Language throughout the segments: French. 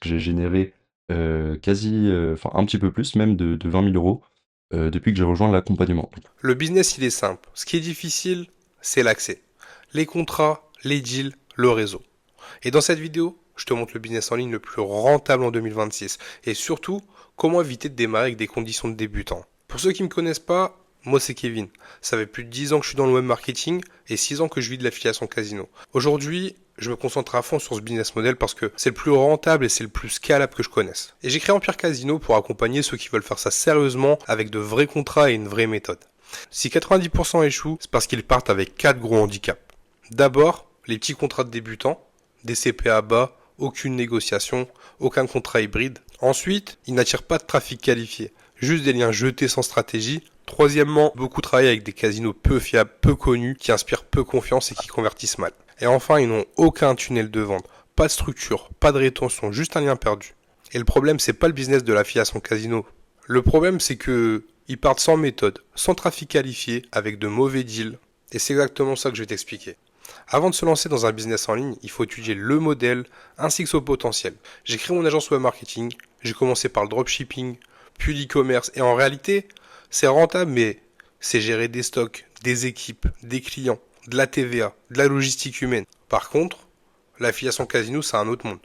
J'ai généré enfin un petit peu plus même de 20 000 euros depuis que j'ai rejoint l'accompagnement. Le business, il est simple. Ce qui est difficile, c'est l'accès. Les contrats, les deals, le réseau. Et dans cette vidéo, je te montre le business en ligne le plus rentable en 2026. Et surtout, comment éviter de démarrer avec des conditions de débutant. Pour ceux qui ne me connaissent pas, moi c'est Kevin. Ça fait plus de 10 ans que je suis dans le web marketing et 6 ans que je vis de l'affiliation casino. Aujourd'hui, je me concentre à fond sur ce business model parce que c'est le plus rentable et c'est le plus scalable que je connaisse. Et j'ai créé Empire Casino pour accompagner ceux qui veulent faire ça sérieusement avec de vrais contrats et une vraie méthode. Si 90% échouent, c'est parce qu'ils partent avec 4 gros handicaps. D'abord, les petits contrats de débutants, des CPA bas, aucune négociation, aucun contrat hybride. Ensuite, ils n'attirent pas de trafic qualifié, juste des liens jetés sans stratégie. Troisièmement, beaucoup travaillent avec des casinos peu fiables, peu connus, qui inspirent peu confiance et qui convertissent mal. Et enfin, ils n'ont aucun tunnel de vente, pas de structure, pas de rétention, juste un lien perdu. Et le problème, c'est pas le business de l'affiliation casino. Le problème, c'est que ils partent sans méthode, sans trafic qualifié, avec de mauvais deals. Et c'est exactement ça que je vais t'expliquer. Avant de se lancer dans un business en ligne, il faut étudier le modèle ainsi que son potentiel. J'ai créé mon agence web marketing, j'ai commencé par le dropshipping, puis l'e-commerce, et en réalité, c'est rentable, mais c'est gérer des stocks, des équipes, des clients, de la TVA, de la logistique humaine. Par contre, l'affiliation casino, c'est un autre monde.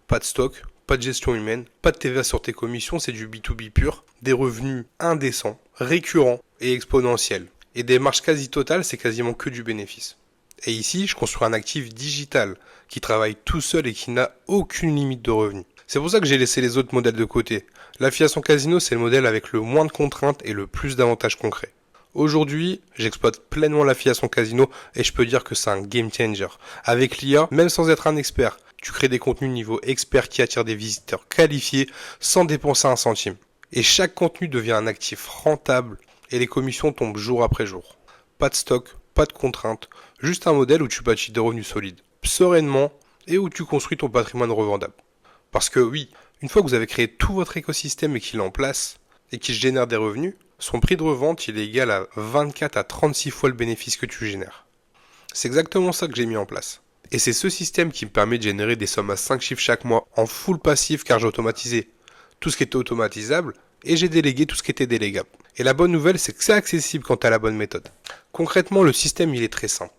Pas de stock, pas de gestion humaine, pas de TVA sur tes commissions, c'est du B2B pur, des revenus indécents, récurrents et exponentiels. Et des marges quasi totales, c'est quasiment que du bénéfice. Et ici, je construis un actif digital qui travaille tout seul et qui n'a aucune limite de revenus. C'est pour ça que j'ai laissé les autres modèles de côté. L'affiliation casino, c'est le modèle avec le moins de contraintes et le plus d'avantages concrets. Aujourd'hui, j'exploite pleinement l'affiliation casino et je peux dire que c'est un game changer. Avec l'IA, même sans être un expert, tu crées des contenus niveau expert qui attirent des visiteurs qualifiés sans dépenser un centime. Et chaque contenu devient un actif rentable et les commissions tombent jour après jour. Pas de stock, pas de contraintes, juste un modèle où tu bâtis des revenus solides, sereinement, et où tu construis ton patrimoine revendable. Parce que oui, une fois que vous avez créé tout votre écosystème et qu'il est en place, et qu'il génère des revenus, son prix de revente il est égal à 24 à 36 fois le bénéfice que tu génères. C'est exactement ça que j'ai mis en place. Et c'est ce système qui me permet de générer des sommes à 5 chiffres chaque mois en full passif car j'ai automatisé tout ce qui était automatisable et j'ai délégué tout ce qui était délégable. Et la bonne nouvelle, c'est que c'est accessible quand tu as la bonne méthode. Concrètement, le système il est très simple.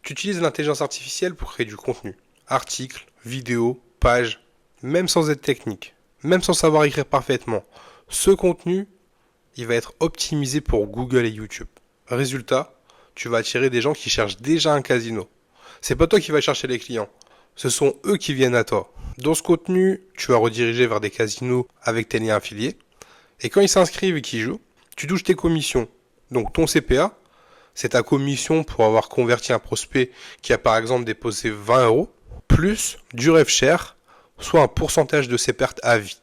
Tu utilises l'intelligence artificielle pour créer du contenu. Articles, vidéos, pages, même sans être technique, même sans savoir écrire parfaitement. Ce contenu, il va être optimisé pour Google et YouTube. Résultat, tu vas attirer des gens qui cherchent déjà un casino. C'est pas toi qui vas chercher les clients, ce sont eux qui viennent à toi. Dans ce contenu, tu vas rediriger vers des casinos avec tes liens affiliés. Et quand ils s'inscrivent et qu'ils jouent, tu touches tes commissions. Donc ton CPA, c'est ta commission pour avoir converti un prospect qui a par exemple déposé 20 euros, plus du rev share, soit un pourcentage de ses pertes à vie.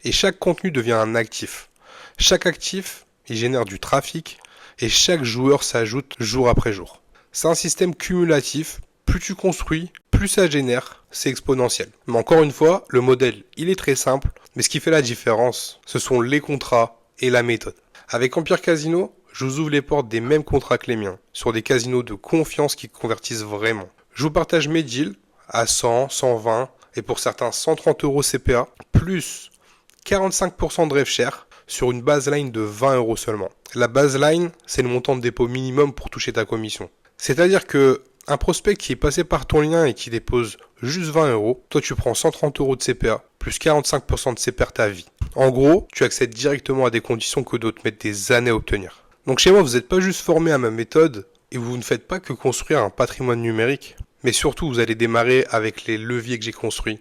Et chaque contenu devient un actif. Chaque actif, il génère du trafic et chaque joueur s'ajoute jour après jour. C'est un système cumulatif. Plus tu construis, plus ça génère, c'est exponentiel. Mais encore une fois, le modèle, il est très simple, mais ce qui fait la différence, ce sont les contrats et la méthode. Avec Empire Casino, je vous ouvre les portes des mêmes contrats que les miens, sur des casinos de confiance qui convertissent vraiment. Je vous partage mes deals à 100, 120 et pour certains 130 euros CPA, plus 45% de rev share sur une baseline de 20 euros seulement. La baseline, c'est le montant de dépôt minimum pour toucher ta commission. C'est-à-dire que un prospect qui est passé par ton lien et qui dépose juste 20 euros, toi tu prends 130 euros de CPA, plus 45% de ses pertes à vie. En gros, tu accèdes directement à des conditions que d'autres mettent des années à obtenir. Donc chez moi, vous n'êtes pas juste formé à ma méthode et vous ne faites pas que construire un patrimoine numérique, mais surtout vous allez démarrer avec les leviers que j'ai construits.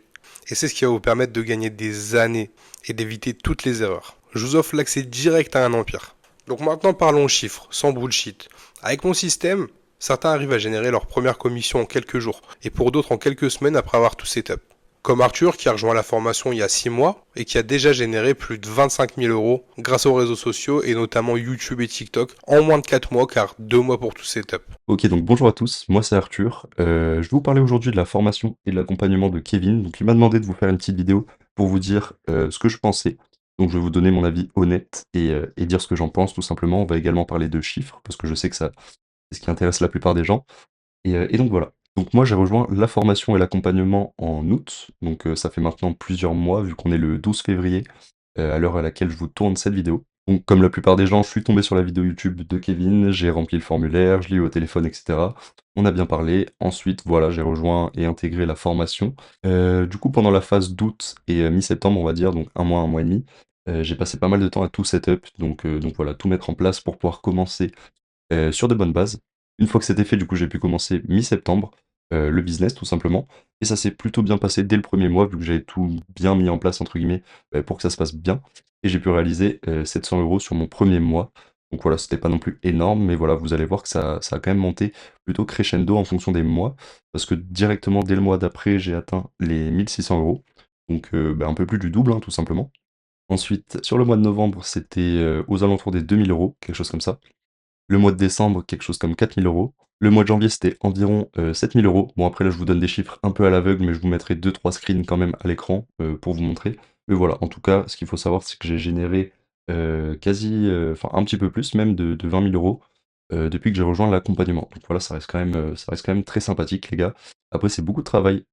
Et c'est ce qui va vous permettre de gagner des années et d'éviter toutes les erreurs. Je vous offre l'accès direct à un empire. Donc maintenant parlons chiffres, sans bullshit. Avec mon système, certains arrivent à générer leur première commission en quelques jours, et pour d'autres en quelques semaines après avoir tout setup. Comme Arthur qui a rejoint la formation il y a 6 mois et qui a déjà généré plus de 25 000 euros grâce aux réseaux sociaux et notamment YouTube et TikTok en moins de 4 mois car 2 mois pour tout setup. Ok, donc bonjour à tous, moi c'est Arthur. Je vais vous parler aujourd'hui de la formation et de l'accompagnement de Kevin. Donc il m'a demandé de vous faire une petite vidéo pour vous dire ce que je pensais. Donc je vais vous donner mon avis honnête et dire ce que j'en pense tout simplement. On va également parler de chiffres parce que je sais que ça c'est ce qui intéresse la plupart des gens. Et donc voilà. Donc moi, j'ai rejoint la formation et l'accompagnement en août, donc ça fait maintenant plusieurs mois vu qu'on est le 12 février, à l'heure à laquelle je vous tourne cette vidéo. Donc comme la plupart des gens, je suis tombé sur la vidéo YouTube de Kevin, j'ai rempli le formulaire, je l'ai eu au téléphone et cetera. On a bien parlé. Ensuite, voilà, j'ai rejoint et intégré la formation. Du coup, pendant la phase d'août et mi-septembre, on va dire, donc un mois et demi, j'ai passé pas mal de temps à tout setup, donc voilà, tout mettre en place pour pouvoir commencer sur de bonnes bases. Une fois que c'était fait, du coup, j'ai pu commencer mi-septembre, le business tout simplement et ça s'est plutôt bien passé dès le premier mois vu que j'avais tout bien mis en place entre guillemets, pour que ça se passe bien et j'ai pu réaliser, 700 € sur mon premier mois. Donc voilà, c'était pas non plus énorme, mais voilà, vous allez voir que ça a quand même monté plutôt crescendo en fonction des mois parce que directement dès le mois d'après, j'ai atteint les 1 600 €, donc un peu plus du double, hein, tout simplement. Ensuite, sur le mois de novembre, c'était, aux alentours des 2 000 €, quelque chose comme ça. Le mois de décembre, quelque chose comme 4 000 €. Le mois de janvier, c'était environ 7 000 €. Bon, après, là, je vous donne des chiffres un peu à l'aveugle, mais je vous mettrai deux trois screens quand même à l'écran pour vous montrer. Mais voilà, en tout cas, ce qu'il faut savoir, c'est que j'ai généré enfin un petit peu plus même de 20 000 € depuis que j'ai rejoint l'accompagnement. Donc voilà, ça reste quand même très sympathique, les gars. Après, c'est beaucoup de travail.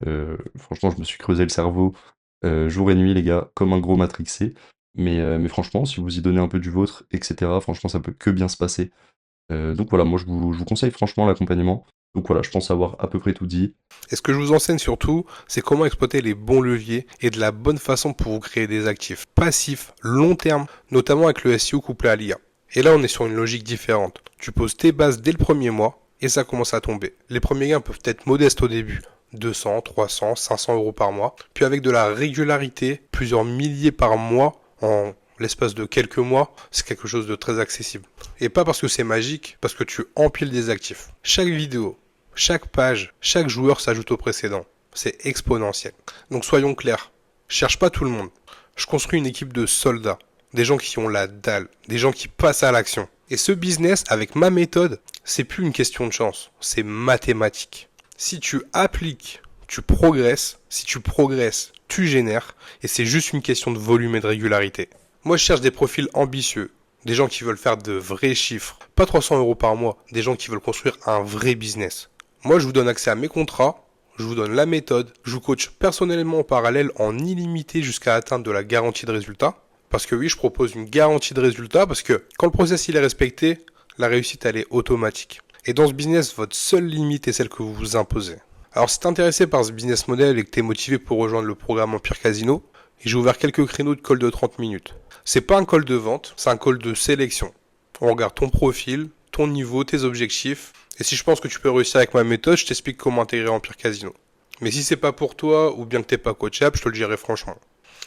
Franchement, je me suis creusé le cerveau jour et nuit, les gars, comme un gros matrixé. Mais franchement, si vous y donnez un peu du vôtre, etc., franchement, ça peut que bien se passer. Donc voilà, moi je vous conseille franchement l'accompagnement. Donc voilà, je pense avoir à peu près tout dit. Et ce que je vous enseigne surtout, c'est comment exploiter les bons leviers et de la bonne façon pour vous créer des actifs passifs, long terme, notamment avec le SEO couplé à l'IA. Et là, on est sur une logique différente. Tu poses tes bases dès le premier mois et ça commence à tomber. Les premiers gains peuvent être modestes au début. 200, 300, 500 € par mois. Puis avec de la régularité, plusieurs milliers par mois en l'espace de quelques mois, c'est quelque chose de très accessible. Et pas parce que c'est magique, parce que tu empiles des actifs. Chaque vidéo, chaque page, chaque joueur s'ajoute au précédent. C'est exponentiel. Donc soyons clairs. Je cherche pas tout le monde. Je construis une équipe de soldats. Des gens qui ont la dalle. Des gens qui passent à l'action. Et ce business, avec ma méthode, c'est plus une question de chance. C'est mathématique. Si tu appliques, tu progresses. Si tu progresses, tu génères. Et c'est juste une question de volume et de régularité. Moi, je cherche des profils ambitieux. Des gens qui veulent faire de vrais chiffres. Pas 300 € par mois. Des gens qui veulent construire un vrai business. Moi, je vous donne accès à mes contrats, je vous donne la méthode, je vous coach personnellement en parallèle en illimité jusqu'à atteindre de la garantie de résultat. Parce que oui, je propose une garantie de résultat parce que quand le process il est respecté, la réussite elle est automatique. Et dans ce business, votre seule limite est celle que vous vous imposez. Alors si t'es intéressé par ce business model et que t'es motivé pour rejoindre le programme Empire Casino, j'ai ouvert quelques créneaux de call de 30 minutes. C'est pas un call de vente, c'est un call de sélection. On regarde ton profil, ton niveau, tes objectifs. Et si je pense que tu peux réussir avec ma méthode, je t'explique comment intégrer Empire Casino. Mais si c'est pas pour toi ou bien que t'es pas coachable, je te le dirai franchement.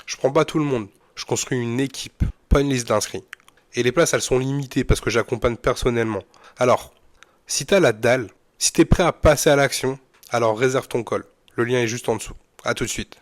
Je prends pas tout le monde. Je construis une équipe, pas une liste d'inscrits. Et les places, elles sont limitées parce que j'accompagne personnellement. Alors, si t'as la dalle, si t'es prêt à passer à l'action, alors réserve ton call. Le lien est juste en dessous. À tout de suite.